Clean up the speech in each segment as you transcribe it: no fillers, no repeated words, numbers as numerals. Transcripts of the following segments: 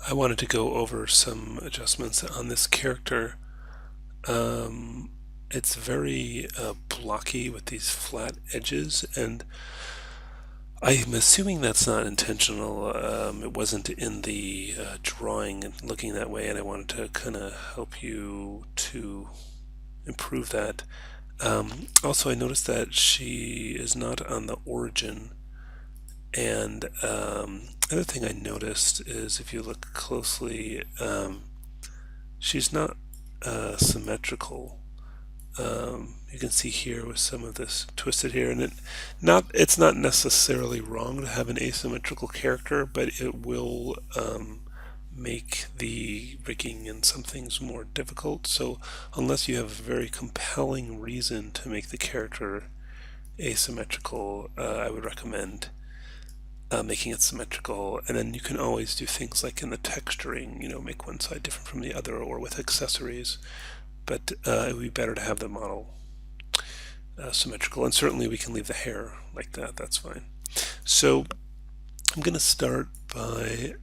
I wanted to go over some adjustments on this character. It's very blocky with these flat edges, and I'm assuming that's not intentional. It wasn't in the drawing and looking that way, and I wanted to kind of help you to improve that. Also, I noticed that she is not on the origin. And other thing I noticed is if you look closely, she's not symmetrical. You can see here with some of this twisted here, and it's not necessarily wrong to have an asymmetrical character, but it will make the rigging and some things more difficult. So unless you have a very compelling reason to make the character asymmetrical, I would recommend making it symmetrical. And then you can always do things like in the texturing, make one side different from the other, or with accessories. But it would be better to have the model symmetrical. And certainly we can leave the hair like that. That's fine. So I'm going to start by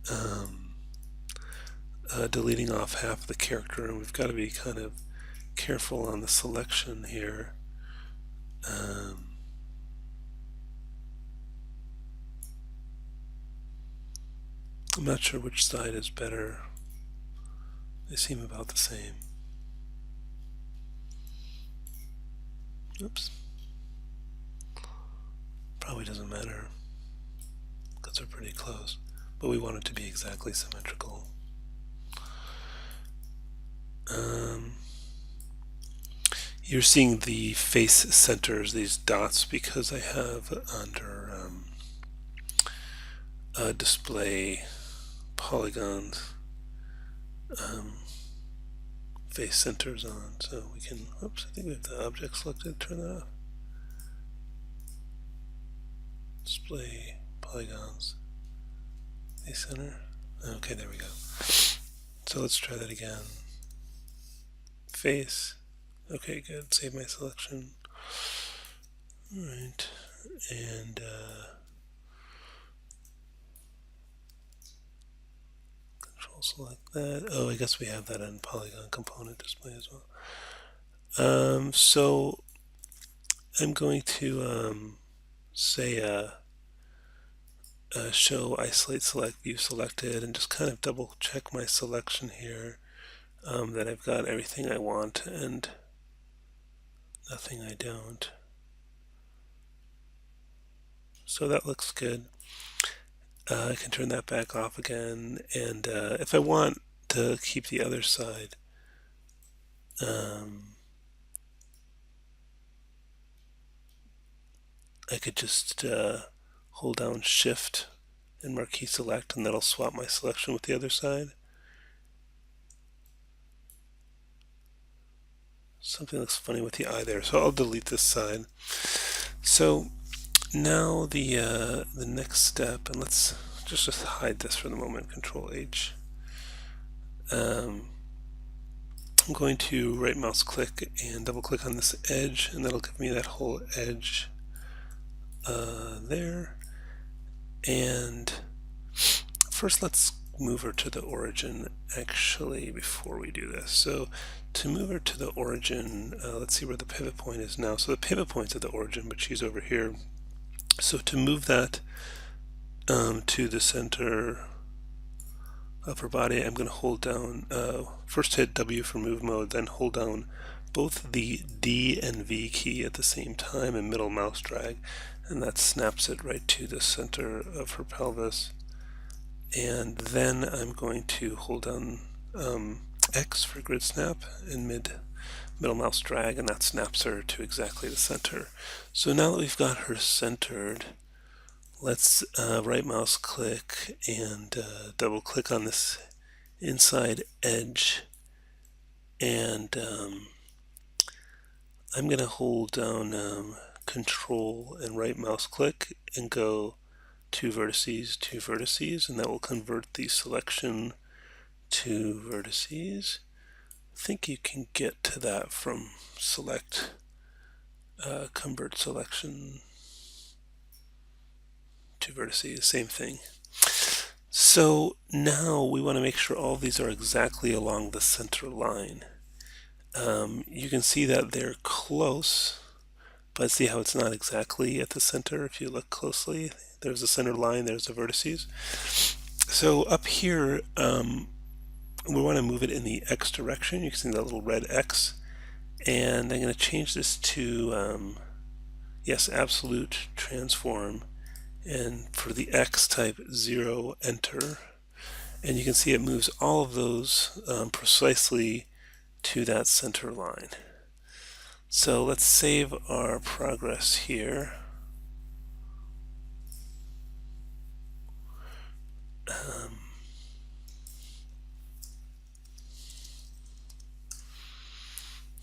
deleting off half of the character, and we've got to be kind of careful on the selection here. I'm not sure which side is better. They seem about the same. Oops. Probably doesn't matter because they're pretty close, but we want it to be exactly symmetrical. You're seeing the face centers, these dots, because I have under display polygons face centers on, so we can, oops, I think we have the object selected, turn that off. Display polygons, face center. Okay, there we go. So let's try that again. Face. Okay, good. Save my selection. Alright, and control select that. Oh, I guess we have that in polygon component display as well. So I'm going to say show isolate select view selected, and just kind of double check my selection here, that I've got everything I want and nothing I don't. So that looks good. I can turn that back off again, and if I want to keep the other side, I could just hold down Shift and marquee select, and that'll swap my selection with the other side. Something looks funny with the eye there, so I'll delete this side. So now the next step, and let's just hide this for the moment, Control H. I'm going to right mouse click and double click on this edge, and that'll give me that whole edge there. And first let's move her to the origin actually before we do this. So to move her to the origin, let's see where the pivot point is now. So the pivot point's at the origin, but she's over here. So to move that to the center of her body, I'm going to hold down, first hit W for move mode, then hold down both the D and V key at the same time and middle mouse drag, and that snaps it right to the center of her pelvis. And then I'm going to hold down X for grid snap and middle mouse drag, and that snaps her to exactly the center. So now that we've got her centered, let's right mouse click and double click on this inside edge, and I'm going to hold down Control and right mouse click and go two vertices, and that will convert the selection to vertices. I think you can get to that from select, convert selection to vertices, same thing. So now we want to make sure all of these are exactly along the center line. You can see that they're close, but see how it's not exactly at the center if you look closely. There's a center line, there's the vertices. So up here, we want to move it in the X direction. You can see that little red X. And I'm going to change this to, yes, absolute transform. And for the X, type 0, enter. And you can see it moves all of those precisely to that center line. So let's save our progress here.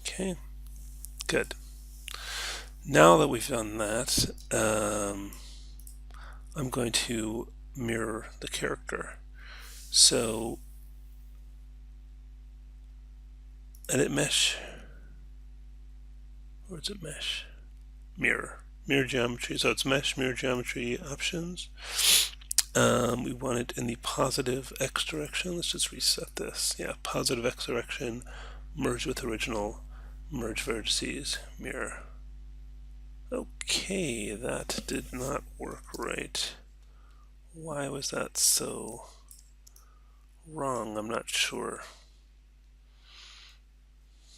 Okay, good. Now that we've done that, I'm going to mirror the character. So edit mesh, or is it mesh? Mirror geometry. So it's mesh, mirror geometry options. We want it in the positive X direction. Let's just reset this. Yeah, positive X direction, merge with original, merge vertices, mirror. Okay, that did not work right. Why was that so wrong? I'm not sure.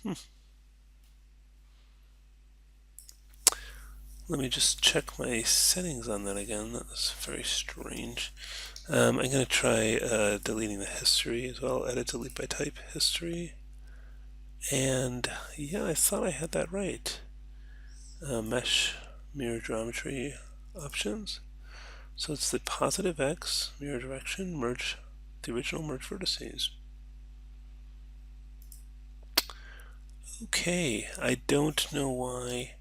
Let me just check my settings on that again. That was very strange. I'm going to try deleting the history as well. Edit, delete by type, history. And yeah, I thought I had that right. Mesh, mirror geometry options. So it's the positive X, mirror direction, merge the original merge vertices. Okay, I don't know why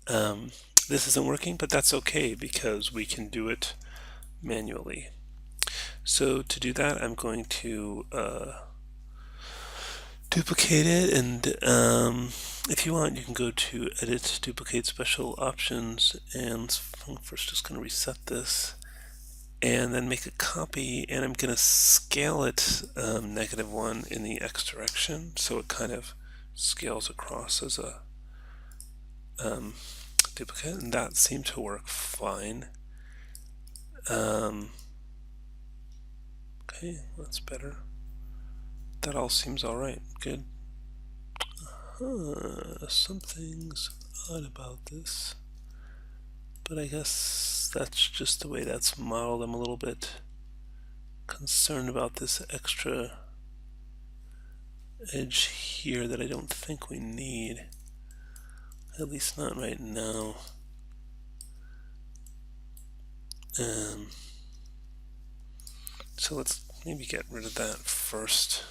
this isn't working, but that's okay because we can do it manually. So to do that, I'm going to duplicate it, and if you want, you can go to Edit, Duplicate Special Options, and I'm first just going to reset this, and then make a copy, and I'm going to scale it -1 in the X direction, so it kind of scales across as a duplicate, and that seemed to work fine. Okay, that's better. That all seems alright. Good. Something's odd about this, but I guess that's just the way that's modeled. I'm a little bit concerned about this extra edge here that I don't think we need, at least not right now. So let's maybe get rid of that first.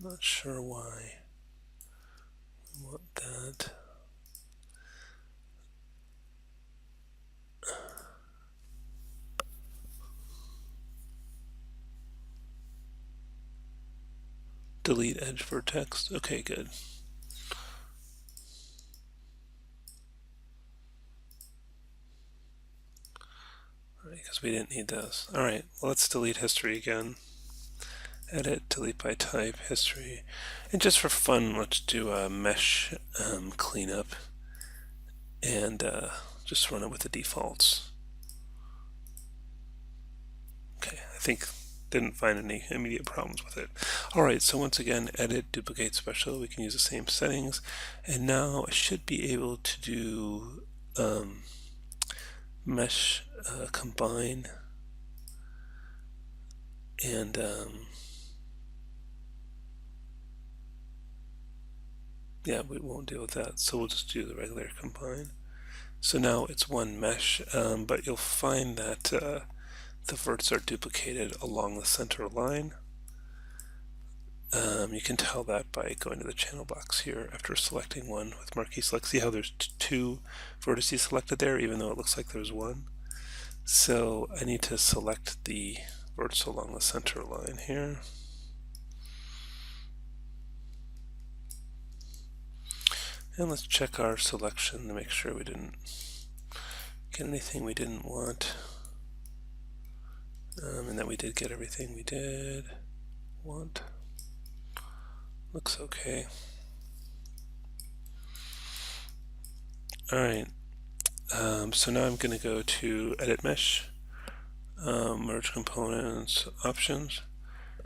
Not sure why we want that. Delete edge vertex. Okay, good. Alright, because we didn't need those. Alright, well, let's delete history again. Edit, delete by type, history. And just for fun, let's do a mesh cleanup and just run it with the defaults. Okay, I think didn't find any immediate problems with it. Alright, so once again, edit, duplicate special, we can use the same settings, and now I should be able to do mesh combine, and yeah, we won't deal with that, so we'll just do the regular combine. So now it's one mesh, but you'll find that the verts are duplicated along the center line. You can tell that by going to the channel box here after selecting one with marquee select. See how there's two vertices selected there, even though it looks like there's one? So I need to select the verts along the center line here. And let's check our selection to make sure we didn't get anything we didn't want. And then we did get everything we did want. Looks okay. Alright, so now I'm going to go to Edit Mesh, Merge Components, Options,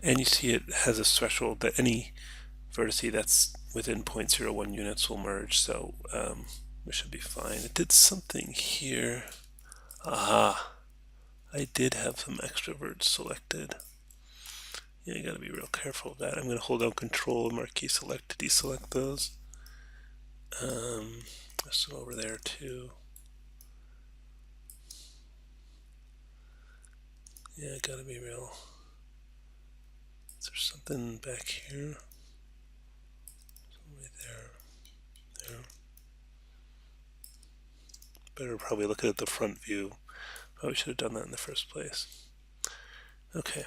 and you see it has a threshold that any vertice that's within 0.01 units will merge, so we should be fine. It did something here. Aha! I did have some extroverts selected. Yeah, you gotta be real careful of that. I'm gonna hold down Control and Marquee Select to deselect those. There's some over there too. Yeah, I gotta be real. Is there something back here? Right there. There. Better probably look at the front view. Probably should have done that in the first place. Okay.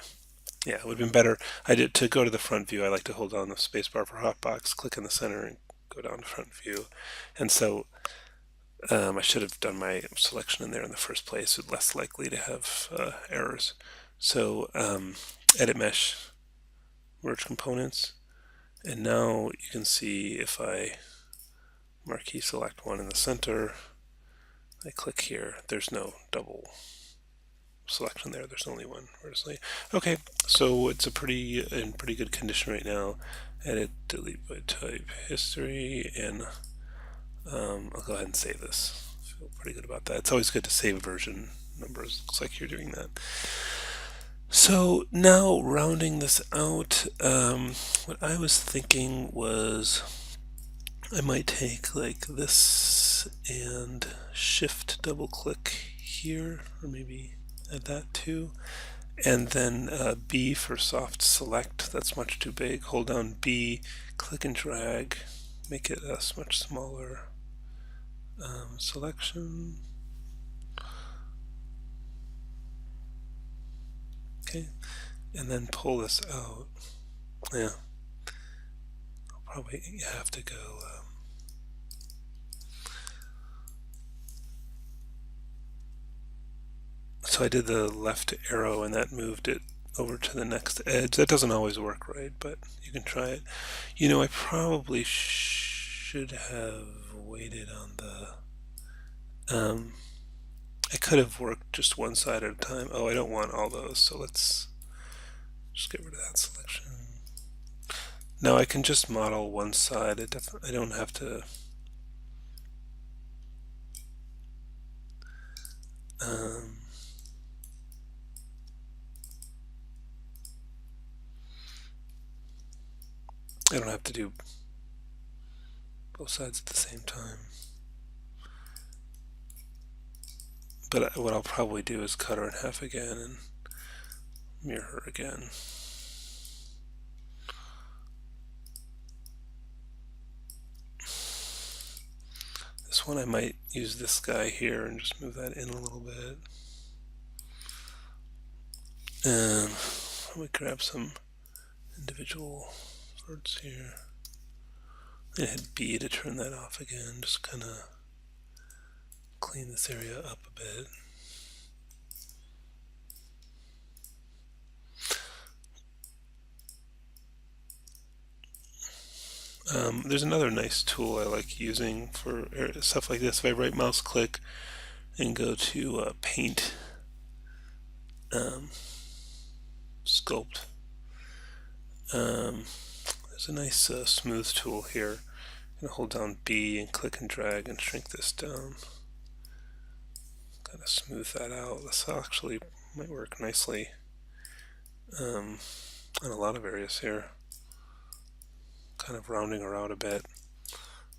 Yeah, it would have been better. To go to the front view, I like to hold down the spacebar for Hotbox, click in the center, and go down to front view. And so I should have done my selection in there in the first place. It's less likely to have errors. So Edit Mesh, Merge Components, and now you can see if I marquee select one in the center, I click here, there's no double selection there. There's only one vertically. Okay, so it's in pretty good condition right now. Edit, delete by type, history, and I'll go ahead and save this. I feel pretty good about that. It's always good to save version numbers. Looks like you're doing that. So now rounding this out, what I was thinking was I might take like this and shift double click here, or maybe add that too, and then B for soft select. That's much too big. Hold down B, click and drag, make it a much smaller selection. Okay, and then pull this out. Yeah, I'll probably have to go. So I did the left arrow and that moved it over to the next edge. That doesn't always work right, but you can try it. You know, I probably should have waited on the... I could have worked just one side at a time. Oh, I don't want all those, so let's just get rid of that selection. Now I can just model one side. I don't have to... I don't have to do both sides at the same time. But what I'll probably do is cut her in half again and mirror her again. This one I might use this guy here and just move that in a little bit. And I'm going to grab some individual parts here. I hit B to turn that off again, just kind of clean this area up a bit. There's another nice tool I like using for stuff like this. If I right mouse click and go to Paint, Sculpt, there's a nice smooth tool here. I'm going to hold down B and click and drag and shrink this down. Kind of smooth that out. This actually might work nicely in a lot of areas here. Kind of rounding her out a bit,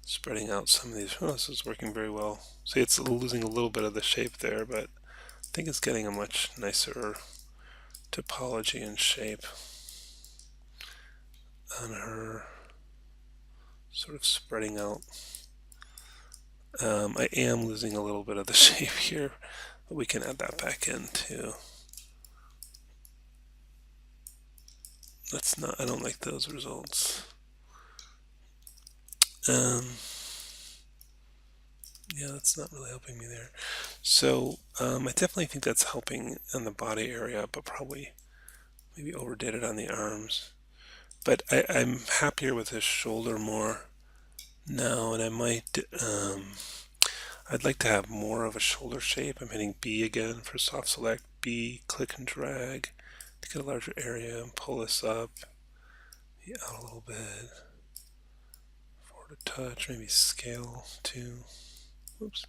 spreading out some of these. Oh, this is working very well. See, it's losing a little bit of the shape there, but I think it's getting a much nicer topology and shape on her, sort of spreading out. I am losing a little bit of the shape here, but we can add that back in too. That's not, I don't like those results. Yeah, that's not really helping me there. So I definitely think that's helping in the body area, but probably maybe overdid it on the arms. But I'm happier with his shoulder more now, and I'd like to have more of a shoulder shape. I'm hitting B again for soft select. B, click and drag to get a larger area and pull this up, out a little bit, forward a touch, maybe scale too. Oops.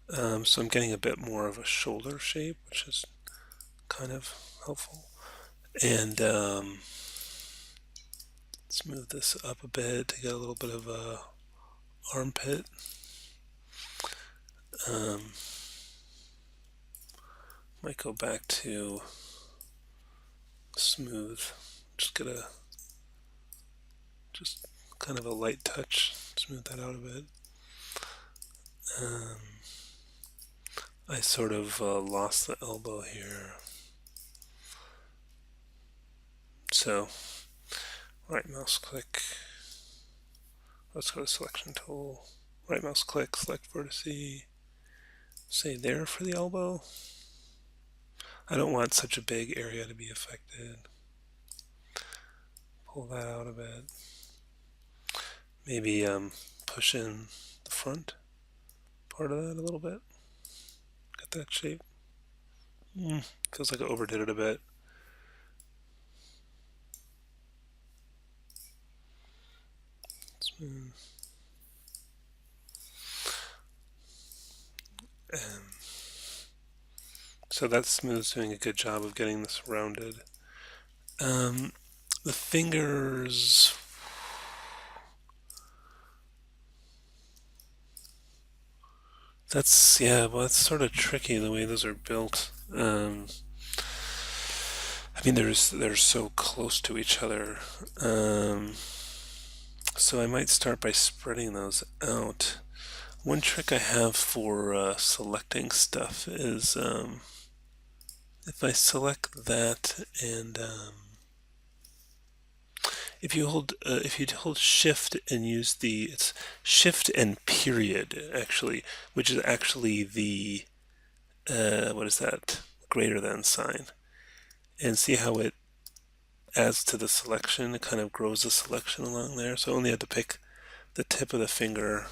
So I'm getting a bit more of a shoulder shape, which is kind of helpful. And let's move this up a bit to get a little bit of a armpit. Might go back to smooth. Just kind of a light touch, smooth that out a bit. I sort of lost the elbow here. So, right mouse click. Let's go to selection tool. Right mouse click, select vertice. Say there for the elbow. I don't want such a big area to be affected. Pull that out a bit. Maybe push in the front part of that a little bit. Get that shape. Feels like I overdid it a bit. Smooth. So that smooth's doing a good job of getting this rounded. The fingers, that's sort of tricky the way those are built. I mean, they're so close to each other. So I might start by spreading those out. One trick I have for selecting stuff is if I select that and if you hold Shift and use it's Shift and period actually, which is actually the what is that, greater than sign, and see how it adds to the selection. It kind of grows the selection along there. So I only have to pick the tip of the finger.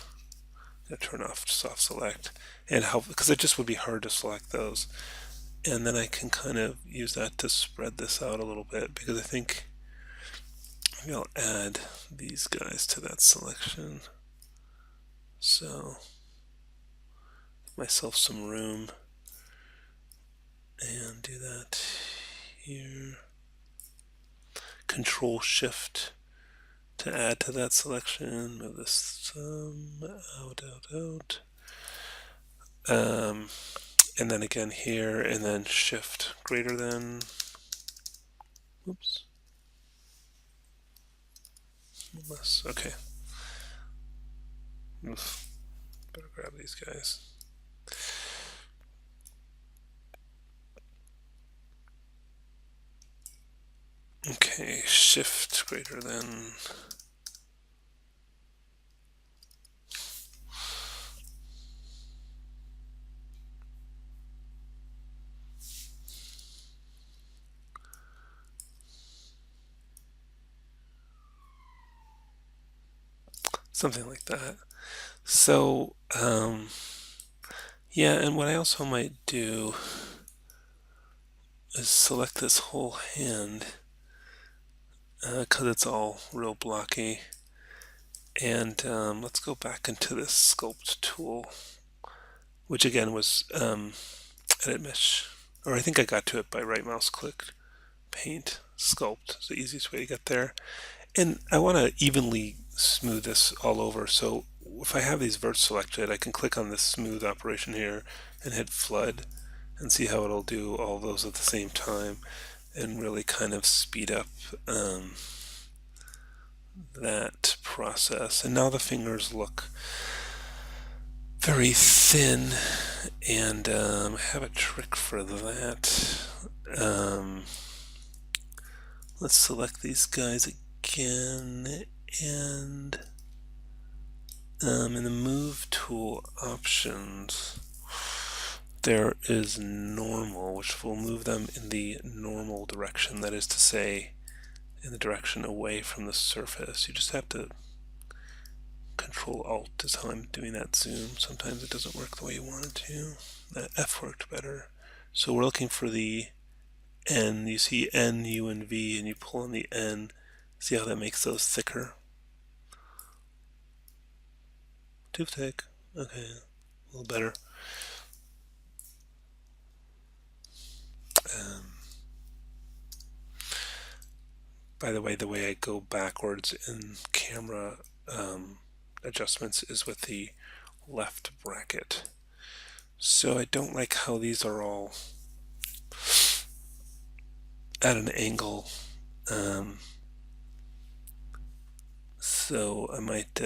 Turn off soft select, and how, because it just would be hard to select those, and then I can kind of use that to spread this out a little bit, because I think maybe I'll add these guys to that selection. So give myself some room and do that here. Control Shift to add to that selection. Move this out. And then again here, and then Shift greater than. Oops. Less. Okay. Oof. Better grab these guys. Okay, Shift greater than. Something like that. So, yeah, and what I also might do is select this whole hand, because it's all real blocky. And let's go back into this Sculpt tool, which again was Edit Mesh, or I think I got to it by right mouse click, Paint, Sculpt. It's the easiest way to get there. And I want to evenly smooth this all over, so if I have these verts selected, I can click on this smooth operation here and hit flood and see how it'll do all those at the same time and really kind of speed up that process. And now the fingers look very thin, and I have a trick for that. Let's select these guys again, and In the move tool options, there is normal, which will move them in the normal direction. That is to say, in the direction away from the surface. You just have to Control Alt is how I'm doing that zoom. Sometimes it doesn't work the way you want it to. That F worked better. So we're looking for the N. You see N, U, and V, and you pull on the N. See how that makes those thicker? Too thick. Okay, a little better. By the way I go backwards in camera adjustments is with the left bracket. So I don't like how these are all at an angle. So I might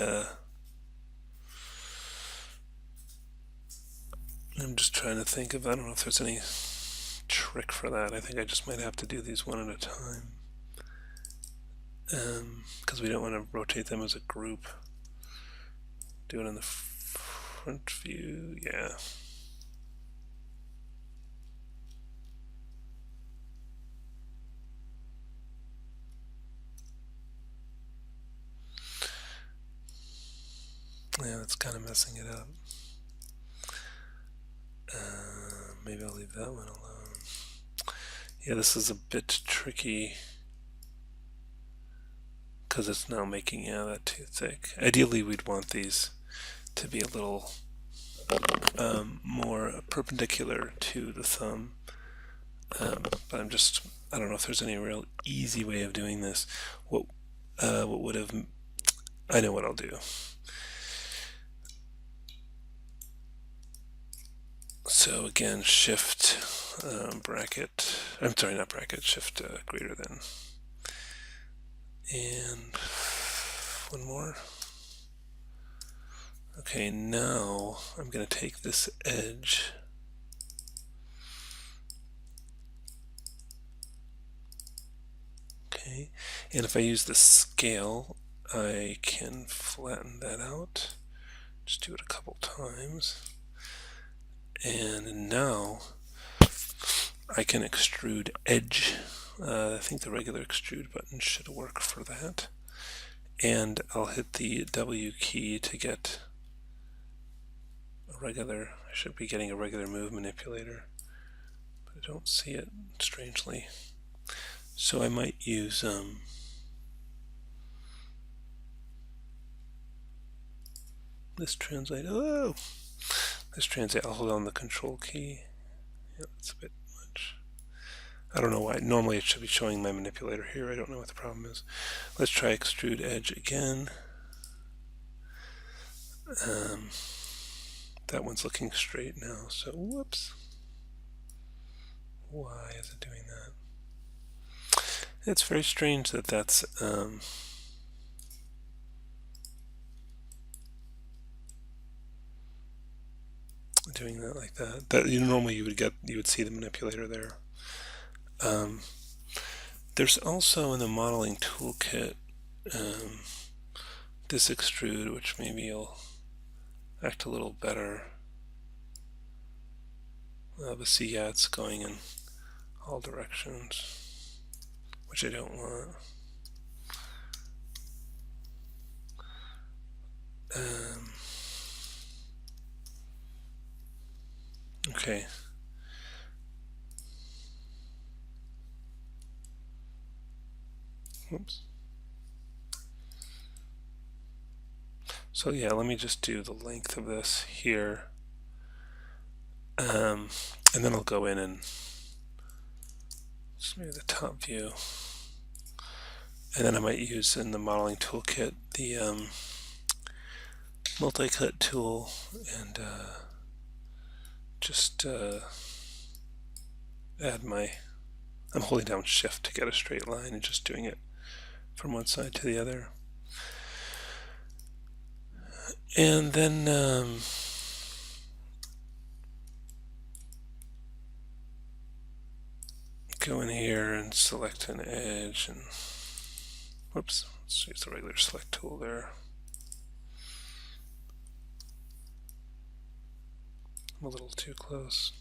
I'm just trying to think of, I don't know if there's any trick for that. I think I just might have to do these one at a time, because we don't want to rotate them as a group. Do it in the front view, yeah. Yeah, that's kind of messing it up. Maybe I'll leave that one alone. Yeah, this is a bit tricky because it's now making that too thick. Ideally, we'd want these to be a little more perpendicular to the thumb. But I don't know if there's any real easy way of doing this. What would have, I know what I'll do. So again, shift bracket, I'm sorry, not bracket, shift greater than. And one more. Okay, now I'm going to take this edge okay, and if I use the scale, I can flatten that out. Just do it a couple times. And now I can extrude edge. I think the regular extrude button should work for that. And I'll hit the W key to get a regular, I should be getting a regular move manipulator, but I don't see it, strangely. So I might use this translate. Oh! This translate, I'll hold on the control key. Yeah, that's a bit much. I don't know why. Normally it should be showing my manipulator here. I don't know what the problem is. Let's try extrude edge again. That one's looking straight now, so whoops. Why is it doing that? It's very strange that that's doing that like that. That normally you would see the manipulator there. There's also in the modeling toolkit this extrude, which maybe will act a little better. But see, yeah, it's going in all directions, which I don't want. Okay. Oops. So yeah, let me just do the length of this here. And then I'll go in and just maybe the top view. And then I might use in the modeling toolkit the multi-cut tool and just add my, I'm holding down shift to get a straight line and just doing it from one side to the other. And then go in here and select an edge and whoops, let's use the regular select tool there. I'm a little too close.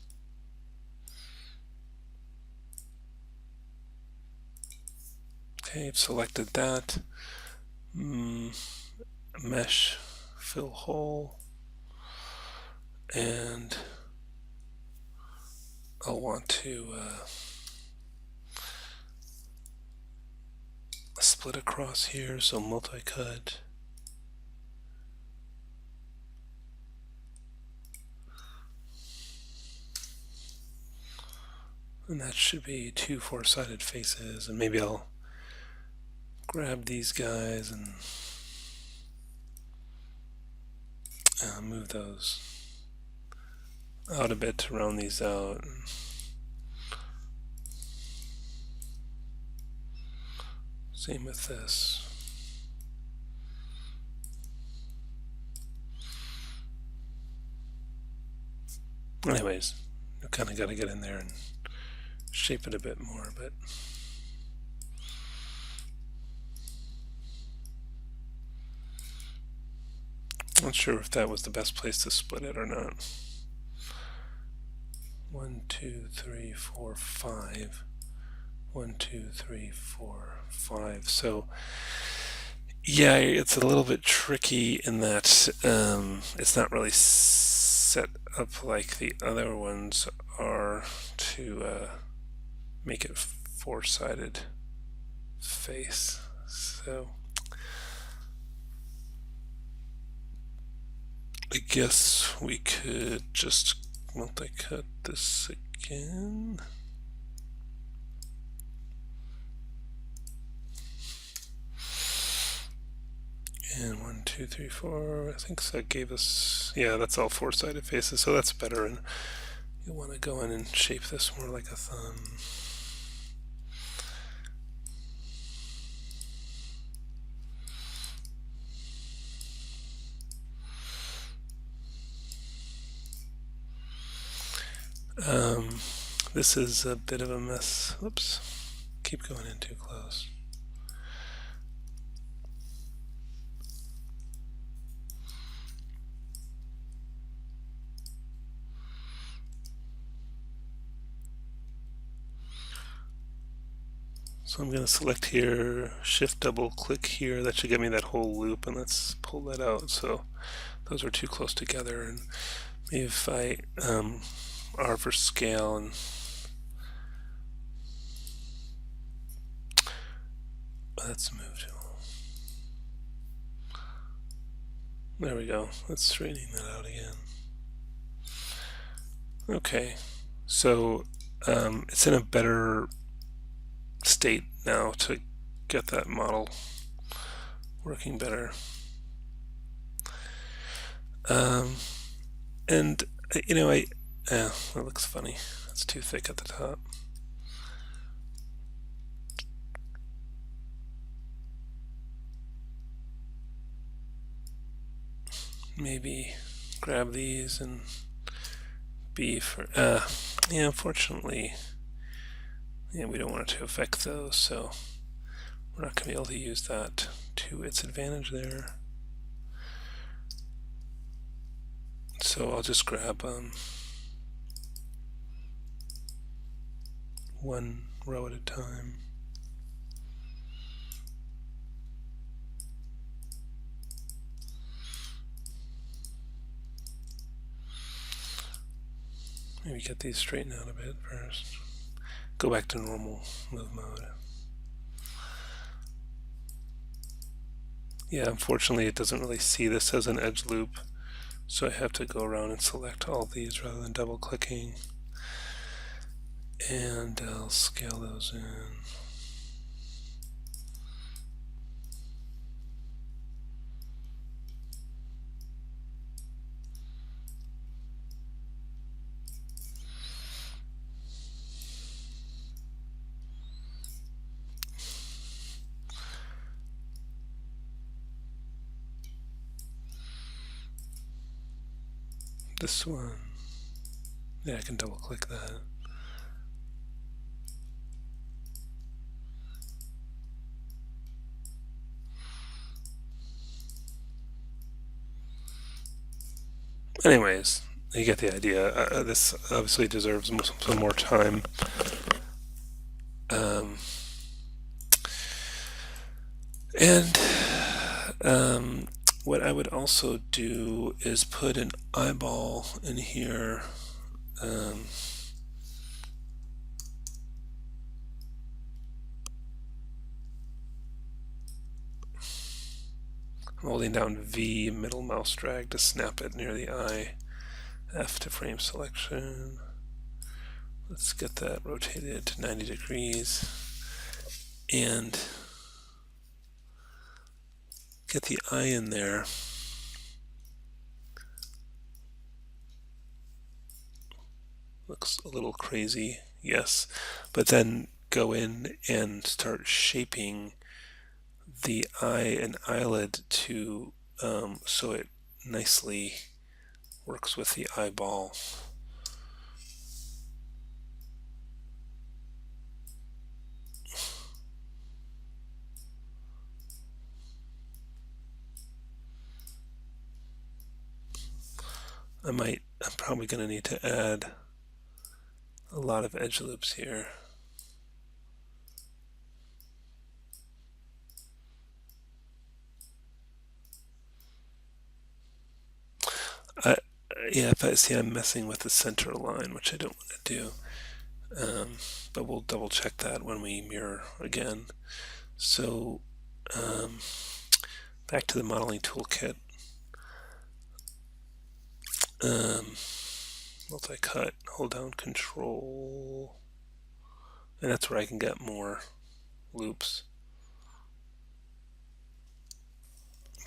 Okay, I've selected that. Mesh, fill hole, and I'll want to split across here, so multi-cut. And that should be 2 4-sided faces, and maybe I'll grab these guys and move those out a bit to round these out. Same with this. Anyways, you kind of got to get in there and shape it a bit more, but not sure if that was the best place to split it or not. 1, 2, 3, 4, 5. 1, 2, 3, 4, 5. So yeah, it's a little bit tricky in that it's not really set up like the other ones are to make it 4-sided face. So I guess we could just multi-cut this again. And 1, 2, 3, 4. I think that gave us, yeah, that's all 4-sided faces, so that's better. And you want to go in and shape this more like a thumb. This is a bit of a mess. Whoops. Keep going in too close. So I'm going to select here, shift double click here. That should give me that whole loop, and let's pull that out. So those are too close together, and maybe if I R for scale and let's move to, there we go. Let's straightening that out again. Okay, so it's in a better state now to get that model working better. And you know, that looks funny. It's too thick at the top. Maybe grab these and B for, yeah, unfortunately, yeah, we don't want it to affect those, so we're not going to be able to use that to its advantage there. So I'll just grab one row at a time. Maybe get these straightened out a bit first. Go back to normal move mode. Yeah, unfortunately it doesn't really see this as an edge loop, so I have to go around and select all these rather than double clicking. And I'll scale those in. This one, yeah, I can double click that. Anyways, You get the idea. This obviously deserves some more time. Um, and what I would also do is put an eyeball in here. I'm holding down V, middle mouse drag to snap it near the eye. F to frame selection. Let's get that rotated to 90 degrees. And get the eye in there. Looks a little crazy, yes. But then go in and start shaping the eye and eyelid to so it nicely works with the eyeball. I'm probably going to need to add a lot of edge loops here. Yeah, if I see I'm messing with the center line, which I don't want to do. But we'll double check that when we mirror again. So back to the modeling toolkit. Multi-cut, hold down Control, and that's where I can get more loops.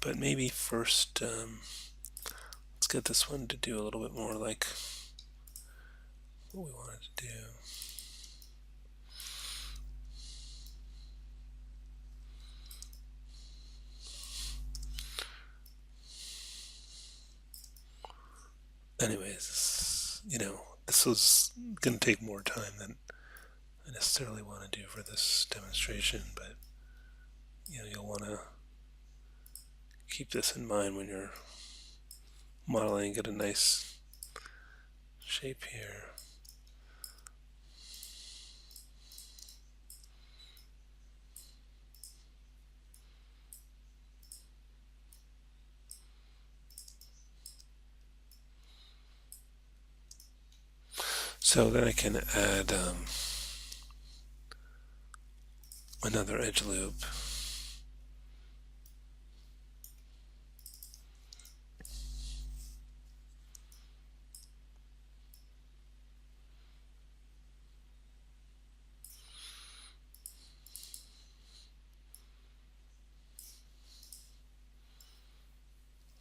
But maybe first, let's get this one to do a little bit more like what we wanted to do. Anyways, this was going to take more time than I necessarily want to do for this demonstration, but you'll want to keep this in mind when you're modeling. Get a nice shape here. So then I can add another edge loop.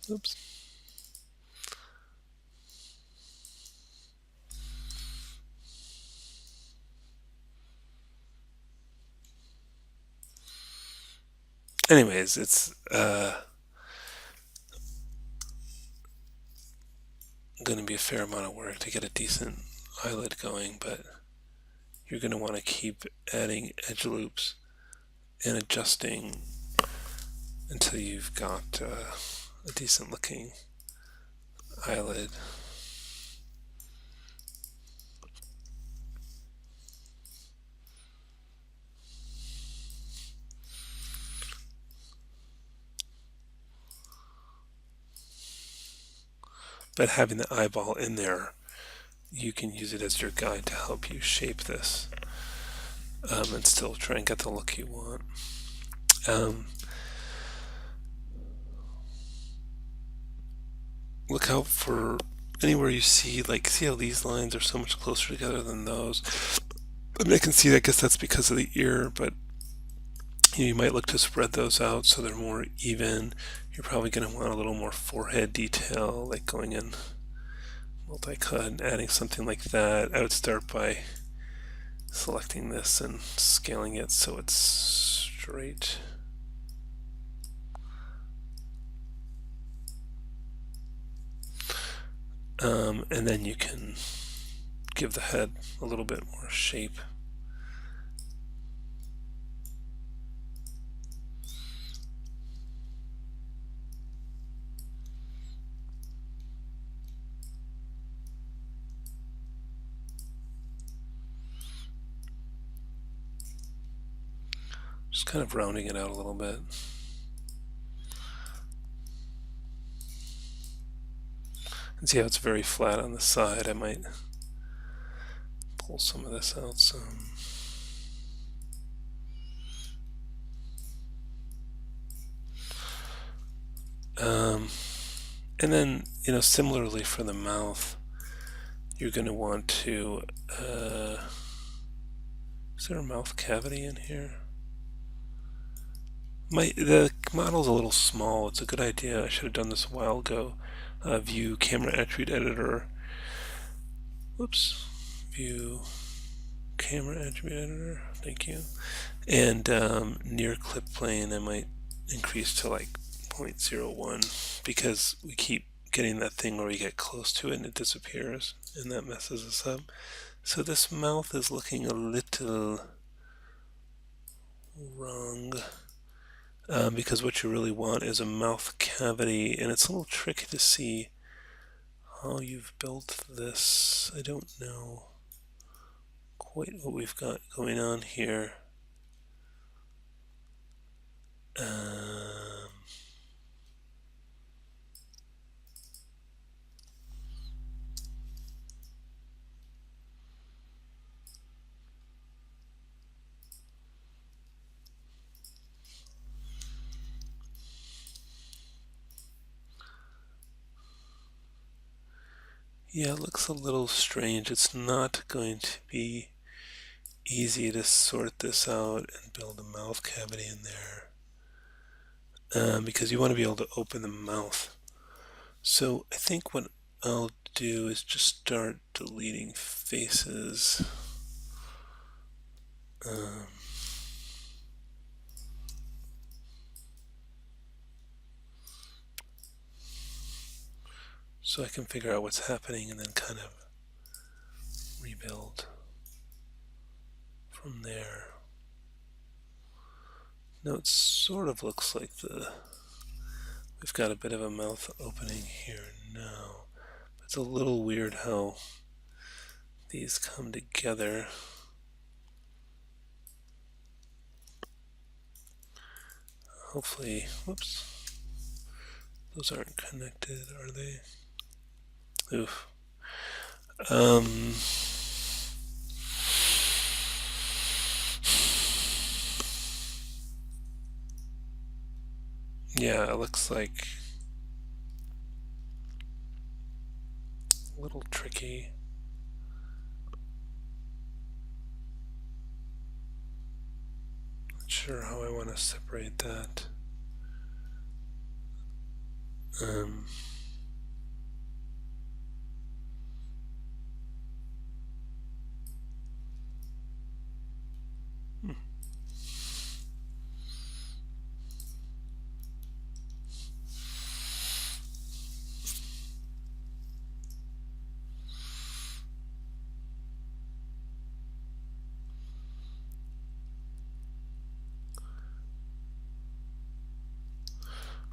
Oops. Anyways, it's going to be a fair amount of work to get a decent eyelid going, but you're going to want to keep adding edge loops and adjusting until you've got a decent looking eyelid. But having the eyeball in there, you can use it as your guide to help you shape this and still try and get the look you want. Look out for anywhere you see how these lines are so much closer together than those. I mean, I can see that. I guess that's because of the ear, but you might look to spread those out so they're more even. You're probably going to want a little more forehead detail, like going in multi-cut and adding something like that. I would start by selecting this and scaling it so it's straight. And then you can give the head a little bit more shape. Just kind of rounding it out a little bit. And see how it's very flat on the side. I might pull some of this out some. And then, similarly for the mouth, you're going to want to, is there a mouth cavity in here? The model's a little small. It's a good idea. I should have done this a while ago. View camera attribute editor. Whoops. View camera attribute editor. Thank you. And near clip plane, I might increase to like 0.01 because we keep getting that thing where we get close to it and it disappears, and that messes us up. So this mouth is looking a little wrong. Because what you really want is a mouth cavity, and it's a little tricky to see how you've built this. I don't know quite what we've got going on here. Yeah, it looks a little strange. It's not going to be easy to sort this out and build a mouth cavity in there, because you want to be able to open the mouth. So I think what I'll do is just start deleting faces. So I can figure out what's happening and then kind of rebuild from there. Now it sort of looks like we've got a bit of a mouth opening here now. It's a little weird how these come together. Hopefully, whoops, those aren't connected, are they? Oof. Yeah, it looks like a little tricky. Not sure how I want to separate that.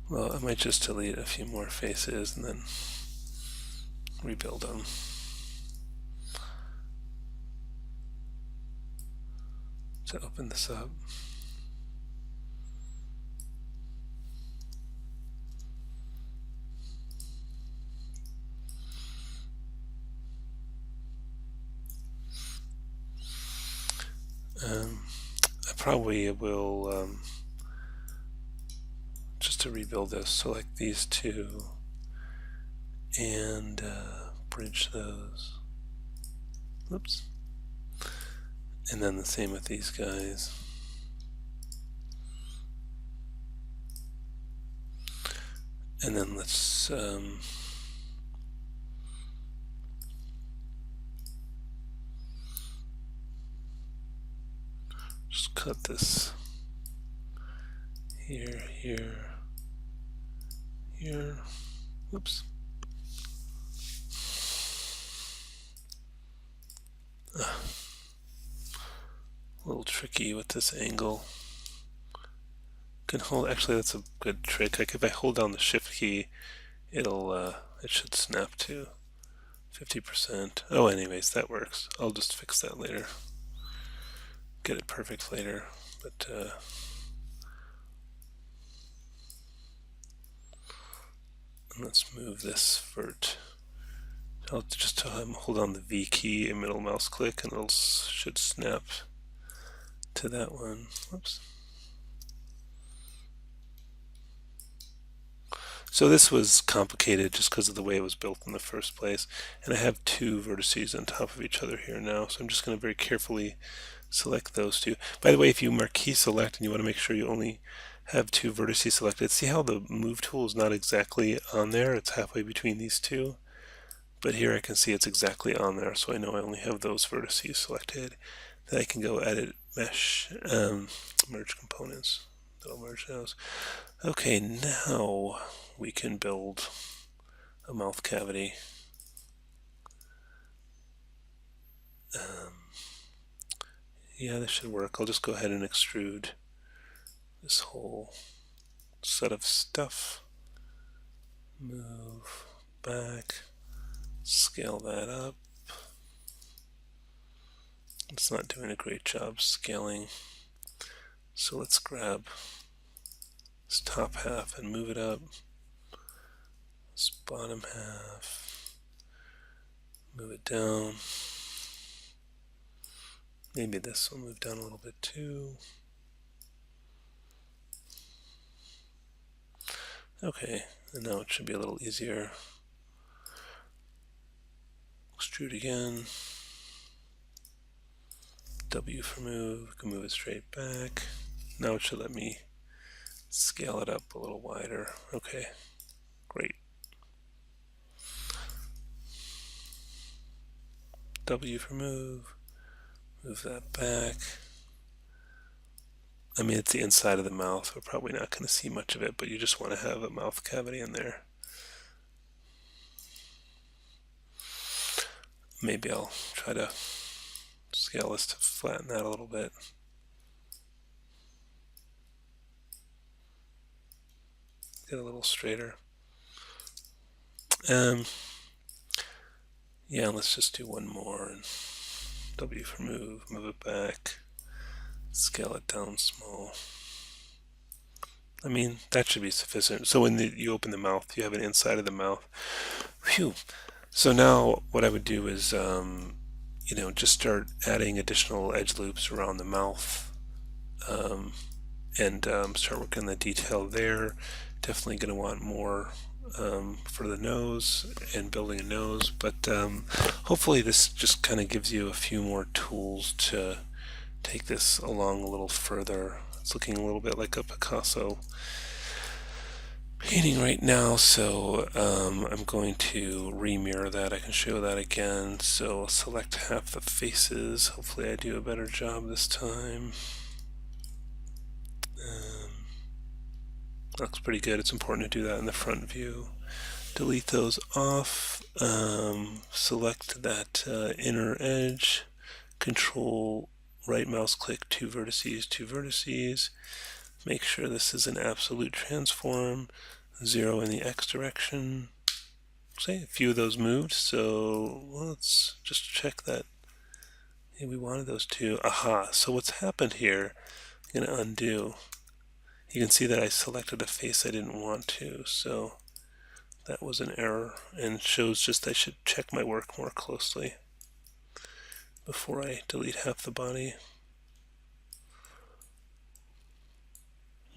Well, I might just delete a few more faces and then rebuild them. To open this up. I probably will, just to rebuild this, select these two and bridge those. Oops. And then the same with these guys. And then let's just cut this here, here, here. Oops. A little tricky with this angle. Can hold. Actually, that's a good trick. Like if I hold down the Shift key, it should snap to 50%. Oh, anyways, that works. I'll just fix that later. Get it perfect later. But And let's move this vert. I'll just hold on the V key and middle mouse click, and it should snap to that one. Whoops. So this was complicated just because of the way it was built in the first place. And I have two vertices on top of each other here now, so I'm just going to very carefully select those two. By the way, if you marquee select and you want to make sure you only have two vertices selected, see how the move tool is not exactly on there? It's halfway between these two. But here I can see it's exactly on there, so I know I only have those vertices selected. Then I can go edit mesh, merge components. That'll merge those. Okay, now we can build a mouth cavity. Yeah, this should work. I'll just go ahead and extrude this whole set of stuff. Move back, scale that up. It's not doing a great job scaling. So let's grab this top half and move it up. This bottom half, move it down. Maybe this will move down a little bit too. Okay, and now it should be a little easier. Extrude again. W for move, we can move it straight back. Now it should let me scale it up a little wider. Okay, great. W for move that back. I mean, it's the inside of the mouth. We're probably not going to see much of it, but you just want to have a mouth cavity in there. Maybe I'll try to scale this to flatten that a little bit. Get a little straighter. Yeah, let's just do one more. And W for move it back, scale it down small. I mean, that should be sufficient. So when you open the mouth, you have an inside of the mouth. Phew. So now what I would do is, just start adding additional edge loops around the mouth, and start working on the detail there. Definitely going to want more for the nose and building a nose, but hopefully this just kind of gives you a few more tools to take this along a little further. It's looking a little bit like a Picasso painting right now, so I'm going to remirror that. I can show that again. So I'll select half the faces. Hopefully I do a better job this time. Looks pretty good. It's important to do that in the front view. Delete those off. Select that inner edge. Control right mouse click, two vertices. Make sure this is an absolute transform. 0 in the X direction. Say a few of those moved, so let's just check that. Yeah, we wanted those two. Aha, so what's happened here, I'm going to undo. You can see that I selected a face I didn't want to, so that was an error, and shows just I should check my work more closely before I delete half the body.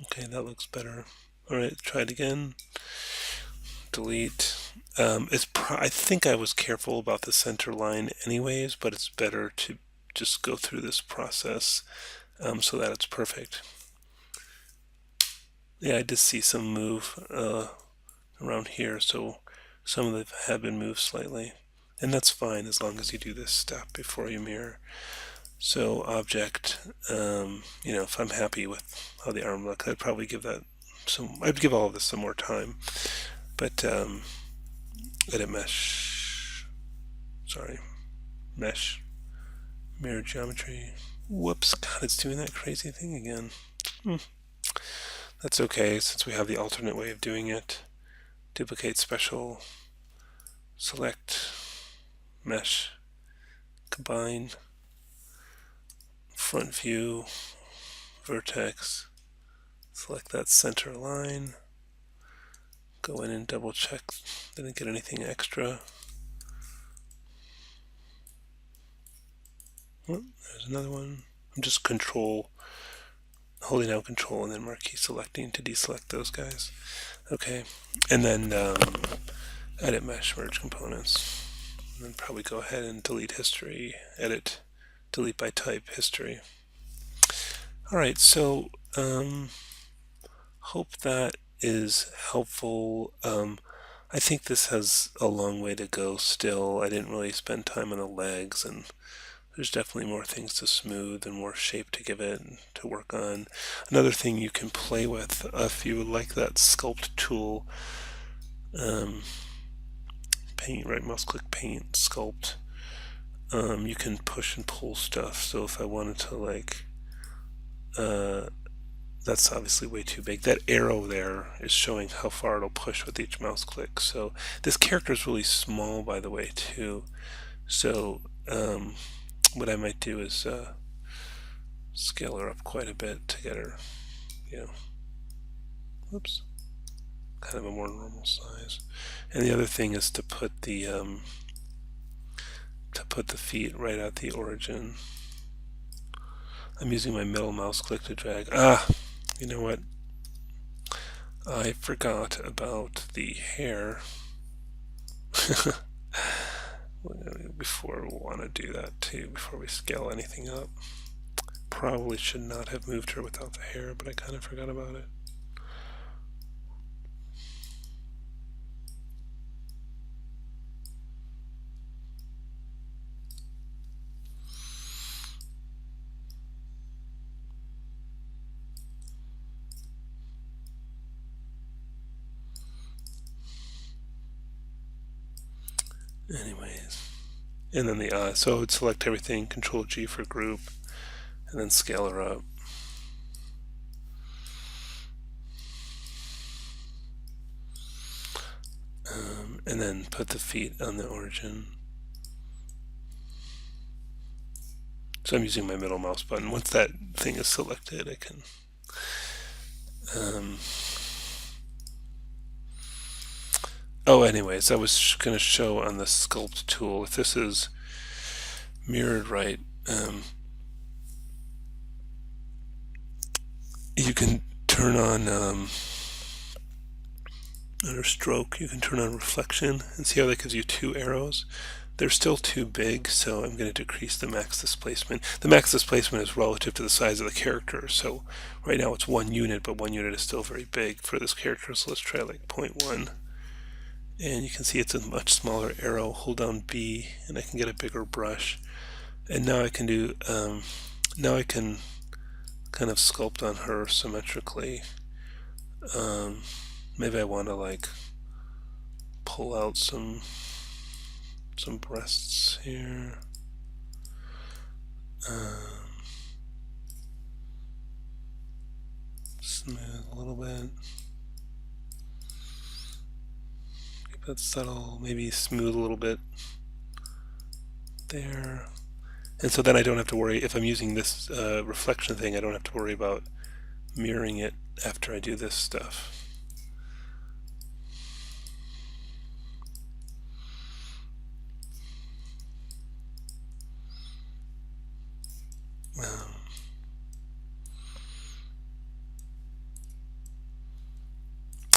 Okay, that looks better. Alright, try it again. Delete. I think I was careful about the center line anyways, but it's better to just go through this process so that it's perfect. Yeah, I did see some move around here, so some of them have been moved slightly. And that's fine as long as you do this step before you mirror. So object, if I'm happy with how the arm looks, I'd probably give that I'd give all of this some more time. But edit mesh, mirror geometry. Whoops, God, it's doing that crazy thing again. That's okay, since we have the alternate way of doing it. Duplicate special, select, mesh, combine, front view, vertex, select that center line, go in and double check, didn't get anything extra. Oh, there's another one. I'm just holding down control and then marquee selecting to deselect those guys. Okay, and then edit mesh merge components. And then probably go ahead and delete history, edit, delete by type history. All right, so hope that is helpful. I think this has a long way to go still. I didn't really spend time on the legs, and there's definitely more things to smooth and more shape to give it and to work on. Another thing you can play with, if you like that Sculpt Tool, paint, right mouse click, paint, sculpt, you can push and pull stuff. So if I wanted to, like, that's obviously way too big. That arrow there is showing how far it'll push with each mouse click. So this character is really small, by the way, too. So what I might do is scale her up quite a bit to get her, whoops, kind of a more normal size. And the other thing is to put the feet right at the origin. I'm using my middle mouse click to drag. You know what? I forgot about the hair. Before we want to do that too, before we scale anything up. Probably should not have moved her without the hair, but I kind of forgot about it. Anyways, and then the so I would select everything, Control G for group, and then scale her up. And then put the feet on the origin. So I'm using my middle mouse button. Once that thing is selected, I can anyways, I was going to show on the Sculpt tool, if this is mirrored right, you can turn on under stroke, you can turn on reflection and see how that gives you two arrows. They're still too big, so I'm going to decrease the max displacement. The max displacement is relative to the size of the character, so right now it's 1 unit, but 1 unit is still very big for this character, so let's try like 0.1. And you can see it's a much smaller arrow. Hold down B, and I can get a bigger brush. And now I can do, now I can kind of sculpt on her symmetrically. Maybe I want to like pull out some breasts here. Smooth a little bit. Keep that subtle. Maybe smooth a little bit there. And so then I don't have to worry, if I'm using this reflection thing, I don't have to worry about mirroring it after I do this stuff.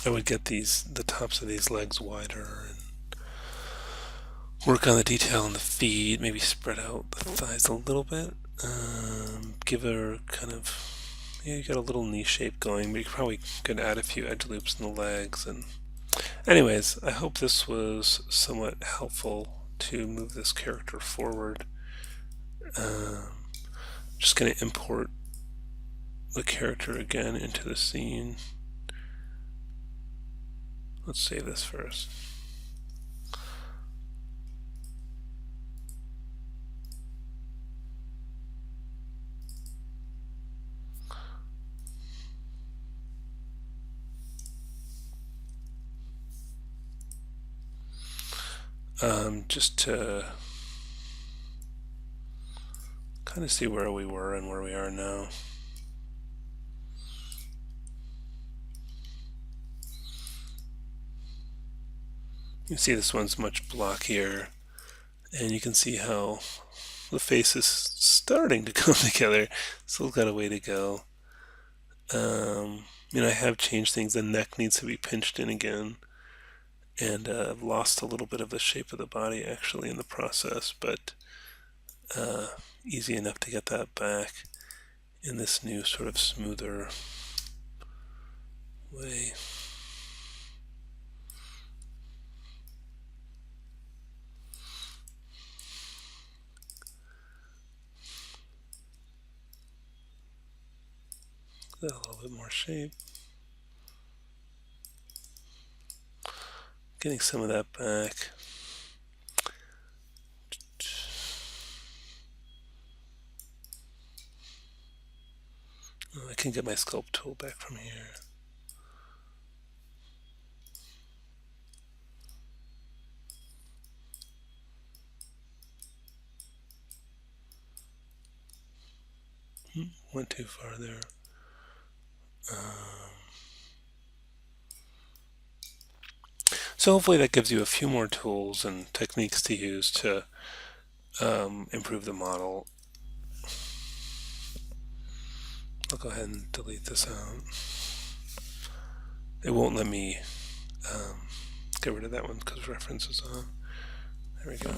I would get the tops of these legs wider and work on the detail on the feet, maybe spread out the thighs a little bit. Give her kind of, you got a little knee shape going, but you probably could add a few edge loops in the legs. And anyways, I hope this was somewhat helpful to move this character forward. Just going to import the character again into the scene. Let's save this first. Just to kind of see where we were and where we are now. You see this one's much blockier, and you can see how the face is starting to come together. Still got a way to go. I have changed things. The neck needs to be pinched in again, and I've lost a little bit of the shape of the body actually in the process, but easy enough to get that back in this new sort of smoother way. Got a little bit more shape. Getting some of that back. I can get my Sculpt Tool back from here. Went too far there. So hopefully that gives you a few more tools and techniques to use to improve the model. I'll go ahead and delete this out. It won't let me get rid of that one because reference is on. There we go.